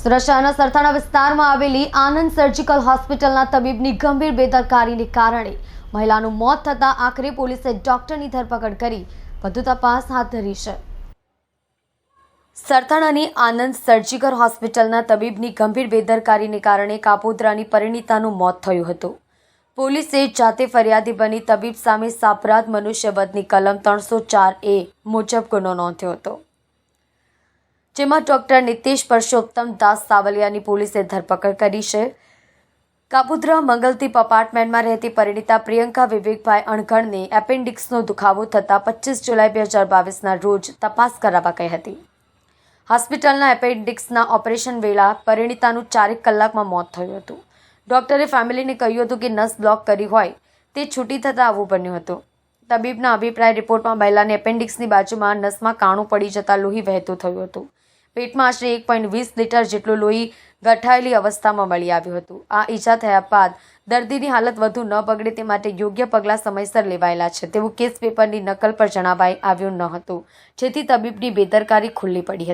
સુરત શહેરના સરથાણા વિસ્તારમાં આવેલી આનંદ સર્જિકલ હોસ્પિટલના તબીબની ગંભીર બેદરકારીને કારણે મહિલાનું મોત થતાં આખરે પોલીસે ડોક્ટરની ધરપકડ કરી વધુ તપાસ હાથ ધરી છે। સરથાણાની આનંદ સર્જિકલ હોસ્પિટલના તબીબની ગંભીર બેદરકારીને કારણે કાપોદ્રાની પરિણીતાનું મોત થયું હતું। પોલીસે જાતે ફરિયાદી બની તબીબ સામે સાપરાધ મનુષ્યવધની કલમ 304A મુજબ ગુનો નોંધ્યો હતો, જેમાં ડોક્ટર નીતેશ પરસોત્તમ દાસ સાવલિયાની પોલીસે ધરપકડ કરી છે। કાપોદ્રા મંગલદીપ અપાર્ટમેન્ટમાં રહેતી પરિણીતા પ્રિયંકા વિવેકભાઈ અણઘડને એપેન્ડિક્સનો દુખાવો થતાં 25 જુલાઈ 2022ના રોજ તપાસ કરાવવા ગઈ હતી। હોસ્પિટલના એપેન્ડિક્સના ઓપરેશન વેળા પરિણીતાનું 4 કલાકમાં મોત થયું હતું। ડોક્ટરે ફેમિલીને કહ્યું હતું કે નસ બ્લોક કરી હોય તે છૂટી થતાં આવું બન્યું હતું। તબીબના અભિપ્રાય રિપોર્ટમાં મહિલાને એપેન્ડિક્સની બાજુમાં નસમાં કાણું પડી જતાં લોહી વહેતું થયું હતું। પેટમાં આશરે 1.20 લીટર જેટલું લોહી ગઠાયેલી અવસ્થામાં મળી આવ્યું હતું। આ ઈજા થયા બાદ દર્દીની હાલત વધુ ન બગડે તે માટે યોગ્ય પગલાં સમયસર લેવાયેલા છે તેવું કેસ પેપરની નકલ પર જણાવાઈ આવ્યું ન હતું, જેથી તબીબની બેદરકારી ખુલ્લી પડી હતી।